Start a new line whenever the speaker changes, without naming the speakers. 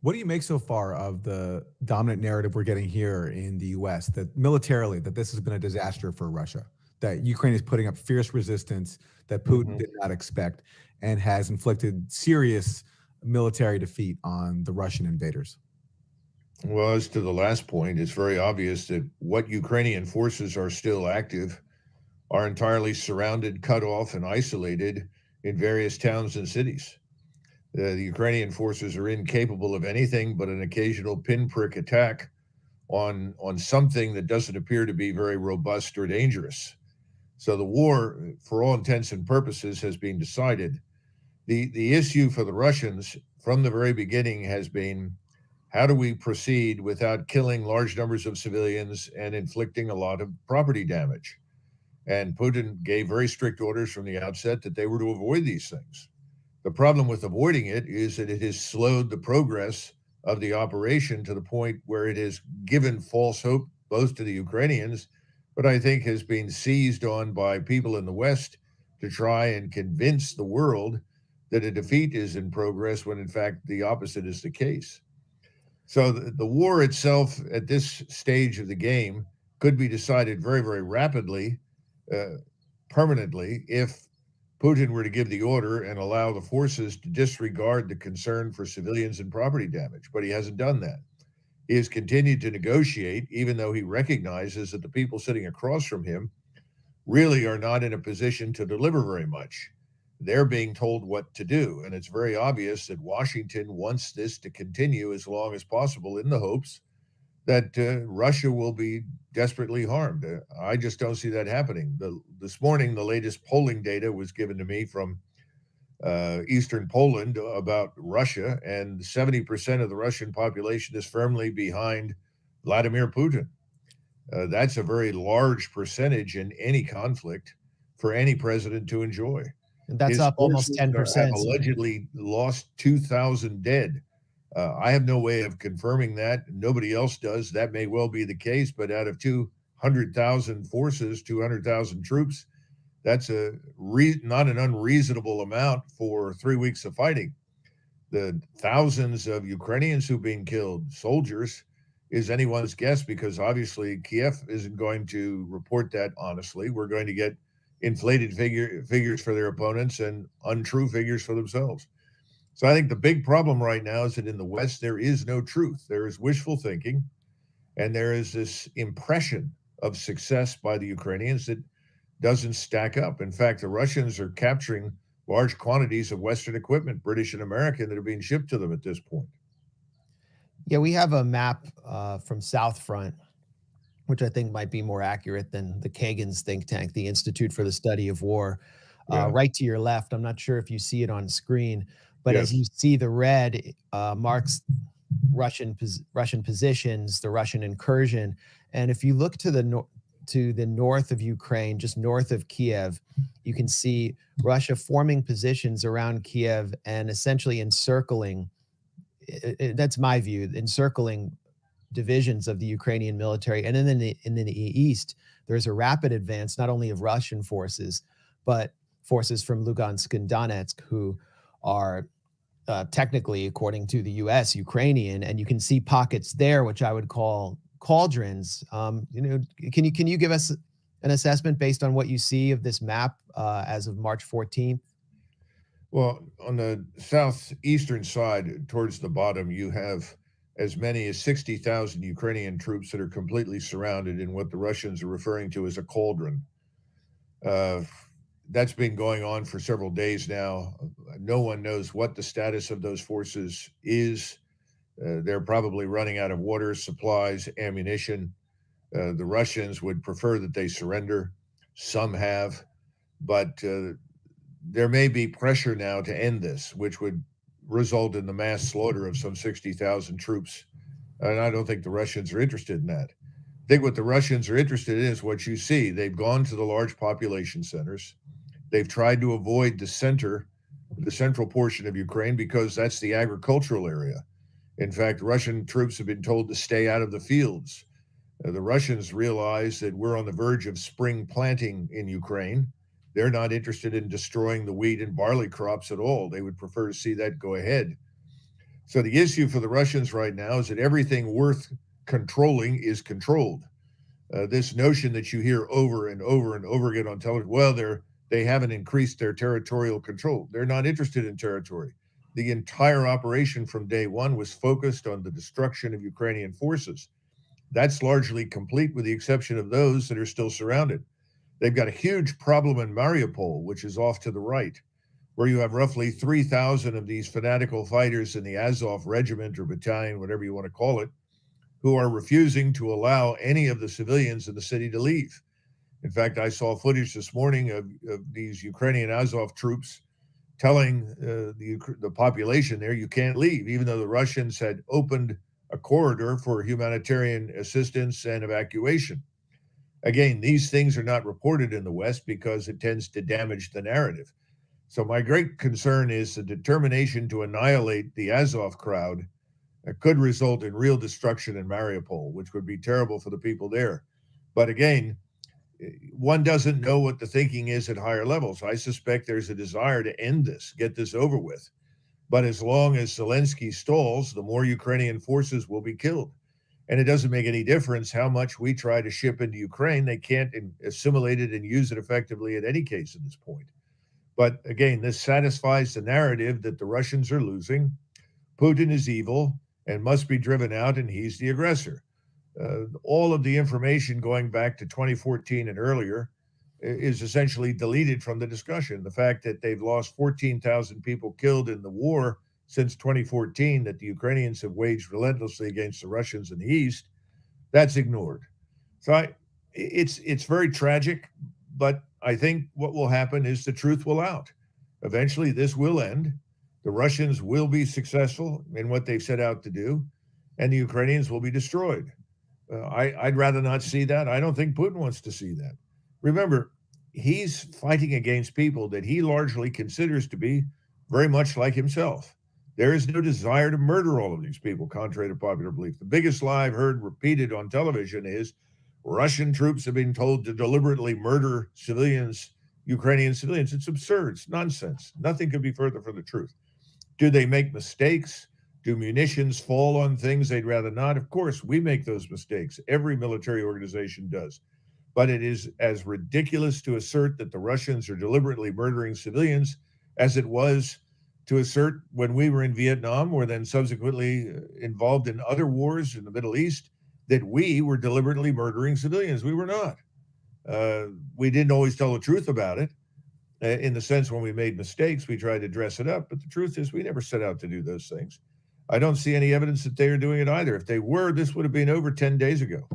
What do you make so far of the dominant narrative we're getting here in the US that militarily that this has been a disaster for Russia, that Ukraine is putting up fierce resistance that Putin
Mhm.
did not expect and has inflicted serious military defeat on the Russian invaders?
Well, as to the last point, it's very obvious that what Ukrainian forces are still active are entirely surrounded, cut off, and isolated in various towns and cities. The Ukrainian forces are incapable of anything but an occasional pinprick attack on something that doesn't appear to be very robust or dangerous. So the war, for all intents and purposes, has been decided. The issue for the Russians from the very beginning has been how do we proceed without killing large numbers of civilians and inflicting a lot of property damage? And Putin gave very strict orders from the outset that they were to avoid these things. The problem with avoiding it is that it has slowed the progress of the operation to the point where it has given false hope both to the Ukrainians, but I think has been seized on by people in the West to try and convince the world that a defeat is in progress when in fact the opposite is the case. So the war itself at this stage of the game could be decided very, very rapidly, uh, permanently, if Putin were to give the order and allow the forces to disregard the concern for civilians and property damage. But he hasn't done that. He has continued to negotiate, even though he recognizes that the people sitting across from him really are not in a position to deliver very much. They're being told what to do. And it's very obvious that Washington wants this to continue as long as possible in the hopes that Russia will be desperately harmed. I just don't see that happening. This morning, the latest polling data was given to me from eastern Poland about Russia, and 70% of the Russian population is firmly behind Vladimir Putin. That's a very large percentage in any conflict for any president to enjoy.
And that's
His
up almost
forces have
10%.
allegedly lost 2,000 dead. I have no way of confirming that. Nobody else does. That may well be the case, but out of 200,000 forces, 200,000 troops, that's not an unreasonable amount for 3 weeks of fighting. The thousands of Ukrainians who've been killed, soldiers, is anyone's guess because obviously Kiev isn't going to report that honestly. We're going to get inflated figures for their opponents and untrue figures for themselves. So I think the big problem right now is that in the West, there is no truth. There is wishful thinking, and there is this impression of success by the Ukrainians that doesn't stack up. In fact, the Russians are capturing large quantities of Western equipment, British and American, that are being shipped to them at this point.
Yeah, we have a map from South Front, which I think might be more accurate than the Kagan's think tank, the Institute for the Study of War.
Yeah.
Right to your left, I'm not sure if you see it on screen, but as
Yes.
you see, the red marks Russian positions, the Russian incursion, and if you look to the north of Ukraine, just north of Kiev, you can see Russia forming positions around Kiev and essentially encircling. That's my view, encircling divisions of the Ukrainian military. And then in the east, there's a rapid advance, not only of Russian forces, but forces from Lugansk and Donetsk, who are technically, according to the U.S., Ukrainian. And you can see pockets there, which I would call cauldrons. Can you give us an assessment based on what you see of this map as of March 14th?
Well, on the southeastern side, towards the bottom, you have as many as 60,000 Ukrainian troops that are completely surrounded in what the Russians are referring to as a cauldron. Uh, that's been going on for several days now. No one knows what the status of those forces is. They're probably running out of water, supplies, ammunition. The Russians would prefer that they surrender. Some have, but there may be pressure now to end this, which would result in the mass slaughter of some 60,000 troops. And I don't think the Russians are interested in that. I think what the Russians are interested in is what you see. They've gone to the large population centers. They've tried to avoid the central portion of Ukraine because that's the agricultural area. In fact, Russian troops have been told to stay out of the fields. The Russians realize that we're on the verge of spring planting in Ukraine. They're not interested in destroying the wheat and barley crops at all. They would prefer to see that go ahead. So the issue for the Russians right now is that everything worth controlling is controlled. This notion that you hear over and over and over again on television, well, they haven't increased their territorial control. They're not interested in territory. The entire operation from day one was focused on the destruction of Ukrainian forces. That's largely complete with the exception of those that are still surrounded. They've got a huge problem in Mariupol, which is off to the right, where you have roughly 3,000 of these fanatical fighters in the Azov regiment or battalion, whatever you want to call it, who are refusing to allow any of the civilians in the city to leave. In fact, I saw footage this morning of these Ukrainian Azov troops telling the population there, you can't leave, even though the Russians had opened a corridor for humanitarian assistance and evacuation. Again, these things are not reported in the West because it tends to damage the narrative. So my great concern is the determination to annihilate the Azov crowd could result in real destruction in Mariupol, which would be terrible for the people there. But again, one doesn't know what the thinking is at higher levels. I suspect there's a desire to end this, get this over with. But as long as Zelensky stalls, the more Ukrainian forces will be killed. And it doesn't make any difference how much we try to ship into Ukraine. They can't assimilate it and use it effectively in any case at this point. But again, this satisfies the narrative that the Russians are losing. Putin is evil and must be driven out, and he's the aggressor. All of the information going back to 2014 and earlier is essentially deleted from the discussion. The fact that they've lost 14,000 people killed in the war since 2014 that the Ukrainians have waged relentlessly against the Russians in the East, that's ignored. So it's very tragic, but I think what will happen is the truth will out. Eventually, this will end. The Russians will be successful in what they've set out to do, and the Ukrainians will be destroyed. I'd rather not see that. I don't think Putin wants to see that. Remember, he's fighting against people that he largely considers to be very much like himself. There is no desire to murder all of these people, contrary to popular belief. The biggest lie I've heard repeated on television is Russian troops have been told to deliberately murder civilians, Ukrainian civilians. It's absurd. It's nonsense. Nothing could be further from the truth. Do they make mistakes? Do munitions fall on things they'd rather not? Of course, we make those mistakes. Every military organization does. But it is as ridiculous to assert that the Russians are deliberately murdering civilians as it was to assert when we were in Vietnam or then subsequently involved in other wars in the Middle East that we were deliberately murdering civilians. We were not. We didn't always tell the truth about it. In the sense when we made mistakes, we tried to dress it up. But the truth is we never set out to do those things. I don't see any evidence that they are doing it either. If they were, this would have been over 10 days ago.